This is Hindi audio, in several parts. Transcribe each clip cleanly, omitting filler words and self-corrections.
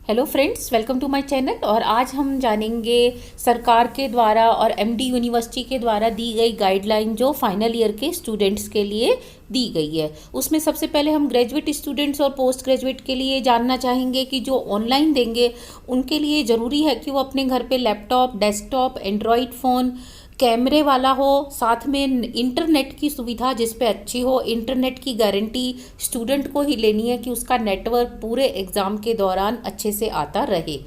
Hello friends, welcome to my channel. और आज हम जानेंगे सरकार के द्वारा और एमडी यूनिवर्सिटी के द्वारा दी गई गाइडलाइन जो फाइनल ईयर के स्टूडेंट्स के लिए दी गई है। उसमें सबसे पहले हम ग्रेजुएट स्टूडेंट्स और पोस्ट ग्रेजुएट के लिए जानना चाहेंगे कि जो ऑनलाइन देंगे उनके लिए ज़रूरी है कि वो अपने घर पे लैपटॉप, डेस्कटॉप, एंड्रॉयड फ़ोन, कैमरे वाला हो, साथ में इंटरनेट की सुविधा जिस पे अच्छी हो। इंटरनेट की गारंटी स्टूडेंट को ही लेनी है कि उसका नेटवर्क पूरे एग्ज़ाम के दौरान अच्छे से आता रहे।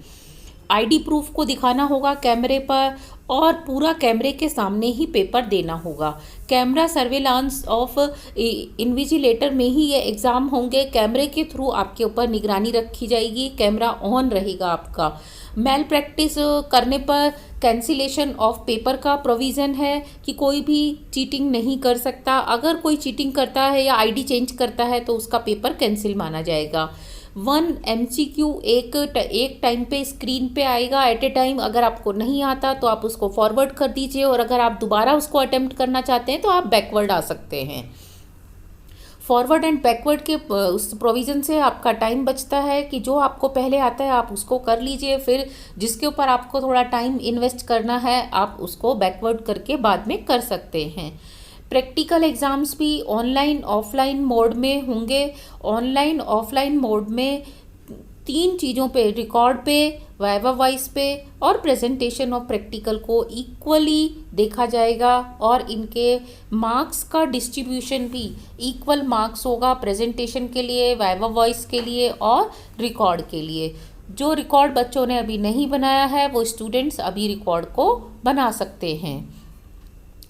आईडी प्रूफ को दिखाना होगा कैमरे पर, और पूरा कैमरे के सामने ही पेपर देना होगा। कैमरा सर्वेलांस ऑफ इन्विजिलेटर में ही ये एग्ज़ाम होंगे। कैमरे के थ्रू आपके ऊपर निगरानी रखी जाएगी, कैमरा ऑन रहेगा आपका। मेल प्रैक्टिस करने पर कैंसिलेशन ऑफ पेपर का प्रोविज़न है कि कोई भी चीटिंग नहीं कर सकता। अगर कोई चीटिंग करता है या आईडी चेंज करता है तो उसका पेपर कैंसिल माना जाएगा। 1 MCQ एक टाइम पे स्क्रीन पे आएगा एट ए टाइम। अगर आपको नहीं आता तो आप उसको फॉरवर्ड कर दीजिए, और अगर आप दोबारा उसको अटेम्प्ट करना चाहते हैं तो आप बैकवर्ड आ सकते हैं। फॉरवर्ड एंड बैकवर्ड के उस प्रोविज़न से आपका टाइम बचता है कि जो आपको पहले आता है आप उसको कर लीजिए, फिर जिसके ऊपर आपको थोड़ा टाइम इन्वेस्ट करना है आप उसको बैकवर्ड करके बाद में कर सकते हैं। प्रैक्टिकल एग्ज़ाम्स भी ऑनलाइन ऑफलाइन मोड में होंगे। ऑनलाइन ऑफलाइन मोड में 3 चीज़ों पे, रिकॉर्ड पे, वाइवा वॉइस पे और प्रेजेंटेशन ऑफ प्रैक्टिकल को इक्वली देखा जाएगा, और इनके मार्क्स का डिस्ट्रीब्यूशन भी इक्वल मार्क्स होगा प्रेजेंटेशन के लिए, वाइवा वॉइस के लिए और रिकॉर्ड के लिए। जो रिकॉर्ड बच्चों ने अभी नहीं बनाया है वो स्टूडेंट्स अभी रिकॉर्ड को बना सकते हैं,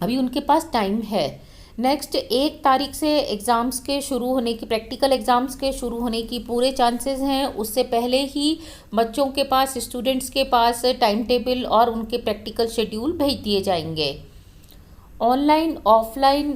अभी उनके पास टाइम है। नेक्स्ट 1 तारीख से एग्ज़ाम्स के शुरू होने की, प्रैक्टिकल एग्ज़ाम्स के शुरू होने की पूरे चांसेस हैं। उससे पहले ही बच्चों के पास, स्टूडेंट्स के पास टाइम टेबल और उनके प्रैक्टिकल शेड्यूल भेज दिए जाएंगे। ऑनलाइन ऑफलाइन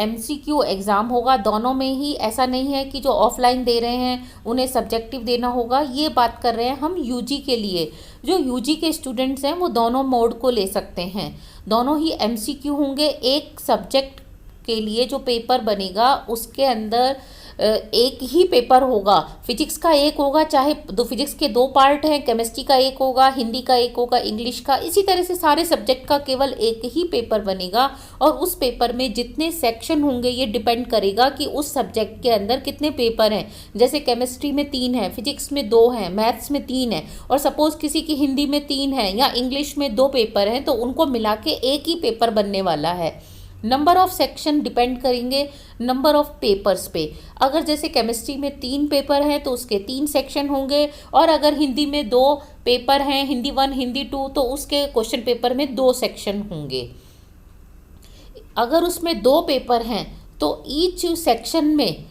MCQ एग्ज़ाम होगा दोनों में ही। ऐसा नहीं है कि जो ऑफलाइन दे रहे हैं उन्हें सब्जेक्टिव देना होगा, ये बात कर रहे हैं हम यूजी के लिए। जो यूजी के स्टूडेंट्स हैं वो दोनों मोड को ले सकते हैं। दोनों ही MCQ होंगे। एक सब्जेक्ट के लिए जो पेपर बनेगा उसके अंदर एक ही पेपर होगा। फिजिक्स का एक होगा, चाहे फिजिक्स के 2 पार्ट हैं, केमिस्ट्री का एक होगा, हिंदी का एक होगा, इंग्लिश का। इसी तरह से सारे सब्जेक्ट का केवल एक ही पेपर बनेगा, और उस पेपर में जितने सेक्शन होंगे ये डिपेंड करेगा कि उस सब्जेक्ट के अंदर कितने पेपर हैं। जैसे केमिस्ट्री में 3 है, फिजिक्स में 2 हैं, मैथ्स में 3 है, और सपोज किसी की हिंदी में 3 है या इंग्लिश में 2 पेपर हैं, तो उनको मिला के एक ही पेपर बनने वाला है। नंबर ऑफ सेक्शन डिपेंड करेंगे नंबर ऑफ पेपर्स पे। अगर जैसे केमिस्ट्री में 3 पेपर हैं तो उसके 3 सेक्शन होंगे, और अगर हिंदी में 2 पेपर हैं, हिंदी 1 हिंदी 2, तो उसके क्वेश्चन पेपर में 2 सेक्शन होंगे। अगर उसमें 2 पेपर हैं तो ईच सेक्शन में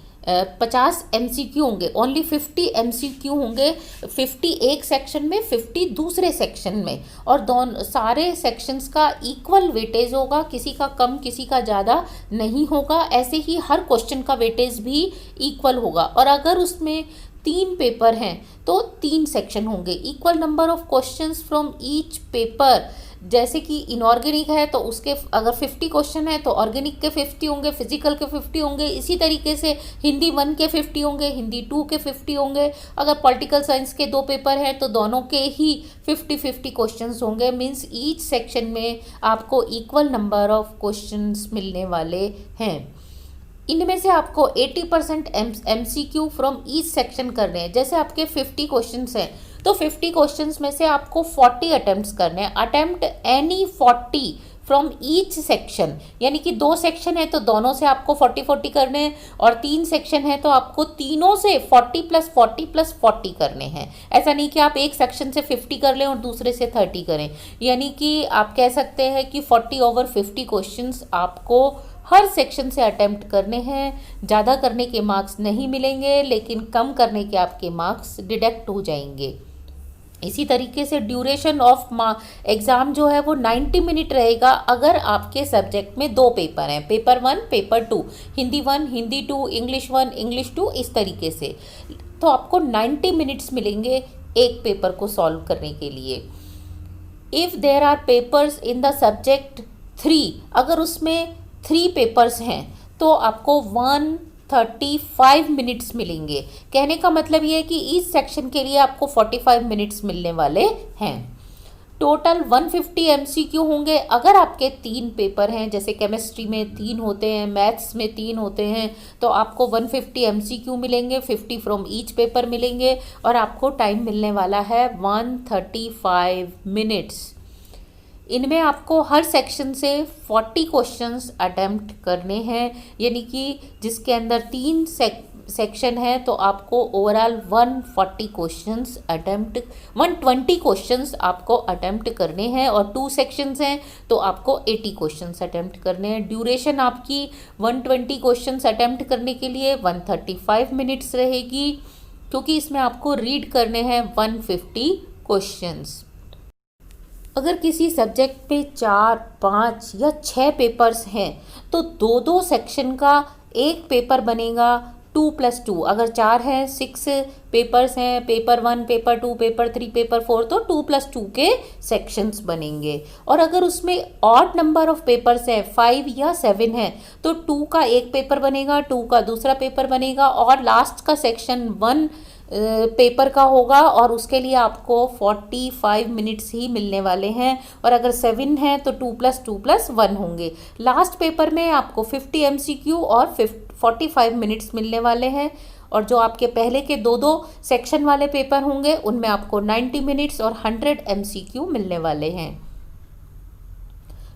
50 MCQ होंगे, ओनली 50 MCQ होंगे। 50 एक सेक्शन में, 50 दूसरे सेक्शन में, और दोनों सारे सेक्शंस का इक्वल वेटेज होगा, किसी का कम किसी का ज़्यादा नहीं होगा। ऐसे ही हर क्वेश्चन का वेटेज भी इक्वल होगा। और अगर उसमें 3 पेपर हैं तो 3 सेक्शन होंगे। Equal number of questions from each paper. जैसे कि इनऑर्गेनिक है तो उसके अगर 50 क्वेश्चन है तो ऑर्गेनिक के 50 होंगे, फिजिकल के 50 होंगे। इसी तरीके से हिंदी 1 के 50 होंगे, हिंदी 2 के 50 होंगे। अगर पॉलिटिकल साइंस के 2 पेपर हैं तो दोनों के ही 50-50 क्वेश्चंस होंगे। मीन्स ईच सेक्शन में आपको इक्वल नंबर ऑफ क्वेश्चंस मिलने वाले हैं। इनमें से आपको 80% MCQ फ्रॉम ईच सेक्शन करने हैं। जैसे आपके 50 क्वेश्चंस हैं तो 50 क्वेश्चंस में से आपको 40 अटेम्प्ट्स करने हैं। Attempt any 40 from each section, यानी कि 2 सेक्शन है तो दोनों से आपको 40-40 करने हैं, और 3 सेक्शन है तो आपको तीनों से 40+40+40 करने हैं। ऐसा नहीं कि आप एक सेक्शन से 50 कर लें और दूसरे से 30 करें। यानी कि आप कह सकते हैं कि 40/50 क्वेश्चंस आपको हर सेक्शन से अटेम्प्ट करने हैं। ज़्यादा करने के मार्क्स नहीं मिलेंगे, लेकिन कम करने के आपके मार्क्स डिडक्ट हो जाएंगे। इसी तरीके से ड्यूरेशन ऑफ एग्ज़ाम जो है वो 90 मिनट रहेगा। अगर आपके सब्जेक्ट में 2 पेपर हैं, paper 1 paper 2, Hindi 1 Hindi 2, English 1 English 2, इस तरीके से, तो आपको 90 मिनट्स मिलेंगे एक पेपर को सॉल्व करने के लिए। If there are papers in the subject 3, अगर उसमें 3 पेपर्स हैं तो आपको 1 135 मिनट्स मिलेंगे। कहने का मतलब ये है कि इस सेक्शन के लिए आपको 45 मिनट्स मिलने वाले हैं। टोटल 150 एमसीक्यू होंगे। अगर आपके 3 पेपर हैं, जैसे केमिस्ट्री में 3 होते हैं, मैथ्स में 3 होते हैं, तो आपको 150 एमसीक्यू मिलेंगे, 50 फ्रॉम ईच पेपर मिलेंगे और आपको टाइम मिलने वाला है 135 मिनट्स। इनमें आपको हर सेक्शन से 40 क्वेश्चंस अटेम्प्ट करने हैं, यानी कि जिसके अंदर 3 सेक्शन है तो आपको ओवरऑल 140 क्वेश्चंस अटेम्प्ट 120 क्वेश्चंस आपको अटेम्प्ट करने हैं, और 2 सेक्शंस हैं तो आपको 80 क्वेश्चंस अटेम्प्ट करने हैं। ड्यूरेशन आपकी 120 क्वेश्चंस अटेम्प्ट करने के लिए 135 मिनट्स रहेगी, क्योंकि इसमें आपको रीड करने हैं 150 क्वेश्चंस। अगर किसी सब्जेक्ट पे 4, 5 या 6 पेपर्स हैं तो 2-2 सेक्शन का एक पेपर बनेगा 2+2। अगर 4 हैं, 6 पेपर्स हैं, पेपर 1, पेपर 2, पेपर 3, पेपर 4, तो 2+2 के सेक्शंस बनेंगे। और अगर उसमें ऑड नंबर ऑफ पेपर्स हैं, 5 या 7 हैं, तो 2 का एक पेपर बनेगा, 2 का दूसरा पेपर बनेगा, और लास्ट का सेक्शन 1 पेपर का होगा, और उसके लिए आपको 45 मिनट्स ही मिलने वाले हैं। और अगर 7 हैं तो 2+2+1 होंगे। लास्ट पेपर में आपको 50 एमसीक्यू और 45 मिनट्स मिलने वाले हैं। और जो आपके पहले के 2-2 सेक्शन वाले पेपर होंगे उनमें आपको 90 मिनट्स और 100 एमसीक्यू मिलने वाले हैं।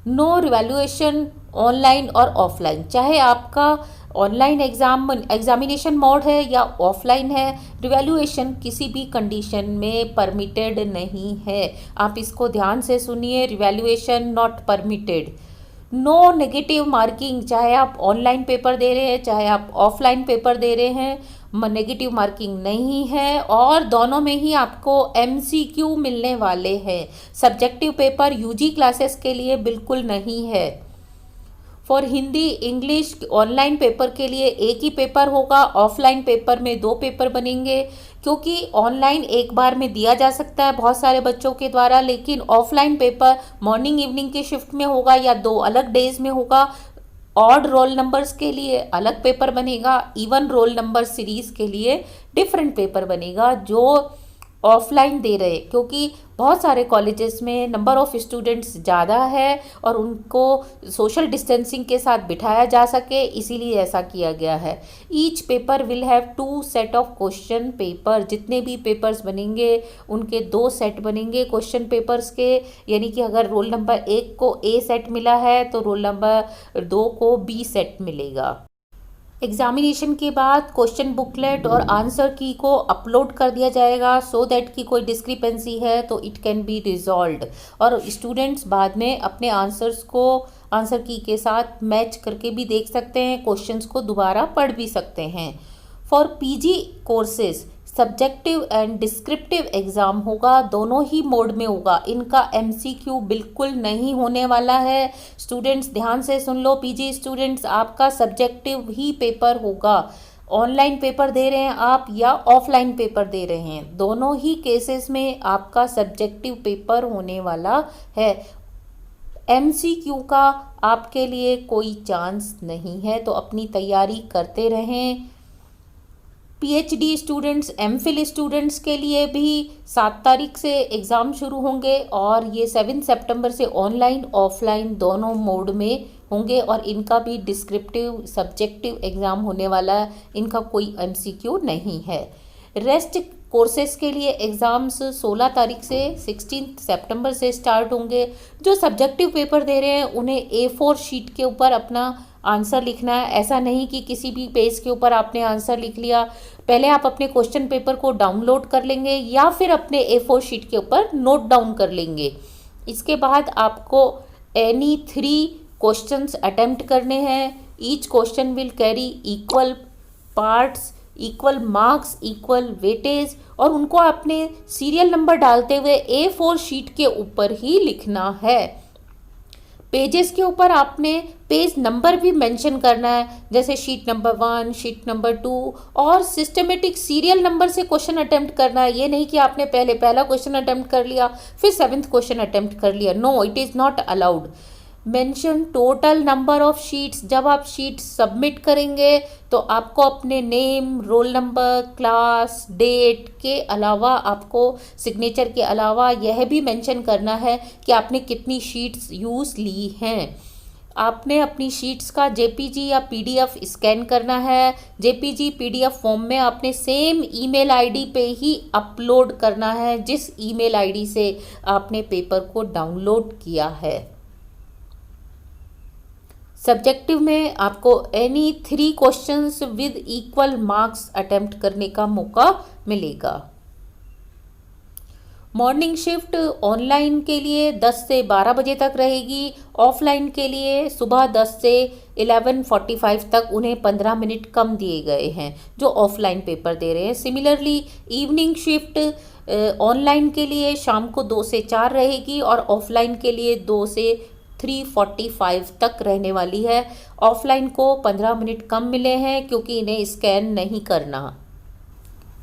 नो रिवैल्यूएशन ऑनलाइन और ऑफलाइन, चाहे आपका ऑनलाइन एग्जामिनेशन मोड है या ऑफलाइन है, रिवैल्यूएशन किसी भी कंडीशन में परमिटेड नहीं है। आप इसको ध्यान से सुनिए, revaluation not permitted. No negative marking, चाहे आप ऑनलाइन पेपर दे रहे हैं चाहे आप ऑफलाइन पेपर दे रहे हैं, नेगेटिव मार्किंग नहीं है, और दोनों में ही आपको एमसीक्यू मिलने वाले हैं। सब्जेक्टिव पेपर यूजी क्लासेस के लिए बिल्कुल नहीं है। For Hindi English online paper के लिए एक ही पेपर होगा, ऑफलाइन पेपर में 2 पेपर बनेंगे, क्योंकि ऑनलाइन एक बार में दिया जा सकता है बहुत सारे बच्चों के द्वारा, लेकिन ऑफलाइन पेपर मॉर्निंग इवनिंग के शिफ्ट में होगा या 2 अलग डेज में होगा। ऑड रोल नंबर्स के लिए अलग पेपर बनेगा, इवन रोल नंबर सीरीज के लिए डिफरेंट पेपर बनेगा जो ऑफलाइन दे रहे, क्योंकि बहुत सारे कॉलेजेस में नंबर ऑफ स्टूडेंट्स ज़्यादा है और उनको सोशल डिस्टेंसिंग के साथ बिठाया जा सके, इसीलिए ऐसा किया गया है। Each paper will have 2 set of question paper, जितने भी पेपर्स बनेंगे उनके 2 सेट बनेंगे क्वेश्चन पेपर्स के, यानी कि अगर रोल नंबर 1 को ए सेट मिला है तो रोल नंबर 2 को बी सेट मिलेगा। एग्जामिनेशन के बाद क्वेश्चन बुकलेट और आंसर की को अपलोड कर दिया जाएगा, सो दैट कि कोई डिस्क्रिपेंसी है तो इट कैन बी रिजॉल्व्ड, और स्टूडेंट्स बाद में अपने आंसर्स को आंसर की के साथ मैच करके भी देख सकते हैं, क्वेश्चंस को दोबारा पढ़ भी सकते हैं। For PG courses subjective and descriptive exam होगा, दोनों ही मोड में होगा। इनका एमसीक्यू बिल्कुल नहीं होने वाला है। स्टूडेंट्स ध्यान से सुन लो, पीजी स्टूडेंट्स, आपका सब्जेक्टिव ही पेपर होगा। ऑनलाइन पेपर दे रहे हैं आप या ऑफलाइन पेपर दे रहे हैं, दोनों ही केसेस में आपका सब्जेक्टिव पेपर होने वाला है। एमसीक्यू का आपके लिए कोई चांस नहीं है, तो अपनी तैयारी करते रहें। पीएचडी स्टूडेंट्स, एमफिल स्टूडेंट्स के लिए भी 7 तारीख से एग्ज़ाम शुरू होंगे, और ये 7 सितंबर से ऑनलाइन ऑफलाइन दोनों मोड में होंगे, और इनका भी डिस्क्रिप्टिव सब्जेक्टिव एग्ज़ाम होने वाला है। इनका कोई एमसीक्यू नहीं है। रेस्ट कोर्सेज के लिए एग्ज़ाम्स 16 तारीख से 16 सितंबर से स्टार्ट होंगे। जो सब्जेक्टिव पेपर दे रहे हैं उन्हें A4 शीट के ऊपर अपना आंसर लिखना है। ऐसा नहीं कि किसी भी पेज के ऊपर आपने आंसर लिख लिया, पहले आप अपने क्वेश्चन पेपर को डाउनलोड कर लेंगे या फिर अपने A4 शीट के ऊपर नोट डाउन कर लेंगे। इसके बाद आपको एनी 3 क्वेश्चंस अटेम्प्ट करने हैं। Each question will carry equal parts, equal marks, equal weightage, और उनको अपने सीरियल नंबर डालते हुए A4 शीट के ऊपर ही लिखना है। पेजेस के ऊपर आपने पेज नंबर भी मेंशन करना है, जैसे शीट नंबर 1, शीट नंबर 2, और सिस्टमेटिक सीरियल नंबर से क्वेश्चन अटेम्प्ट करना है। ये नहीं कि आपने पहले पहला क्वेश्चन अटेम्प्ट कर लिया फिर 7th क्वेश्चन अटेम्प्ट कर लिया। No, it is not allowed. Mention total number of sheets. जब आप शीट्स सबमिट करेंगे तो आपको अपने name, roll number, class, date के अलावा आपको सिग्नेचर के अलावा यह भी मेंशन करना है कि आपने कितनी शीट्स यूज़ ली हैं। आपने अपनी शीट्स का जेपीजी या पीडीएफ स्कैन करना है। जेपीजी पीडीएफ फॉर्म में आपने सेम ईमेल आईडी पे ही अपलोड करना है जिस ईमेल आईडी से आपने पेपर को डाउनलोड किया है। सब्जेक्टिव में आपको any 3 questions with equal marks attempt करने का मौका मिलेगा। मॉर्निंग शिफ्ट ऑनलाइन के लिए 10 से 12 बजे तक रहेगी। ऑफलाइन के लिए सुबह 10 से 11:45 तक उन्हें 15 मिनट कम दिए गए हैं जो ऑफलाइन पेपर दे रहे हैं। सिमिलरली इवनिंग शिफ्ट ऑनलाइन के लिए शाम को 2 से 4 रहेगी और ऑफलाइन के लिए 2 से 3:45 तक रहने वाली है। ऑफलाइन को 15 मिनट कम मिले हैं क्योंकि इन्हें स्कैन नहीं करना।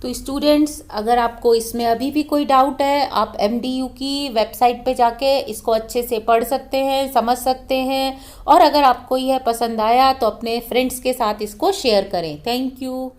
तो स्टूडेंट्स, अगर आपको इसमें अभी भी कोई डाउट है, आप एमडीयू की वेबसाइट पे जाके इसको अच्छे से पढ़ सकते हैं, समझ सकते हैं, और अगर आपको यह पसंद आया तो अपने फ्रेंड्स के साथ इसको शेयर करें। Thank you.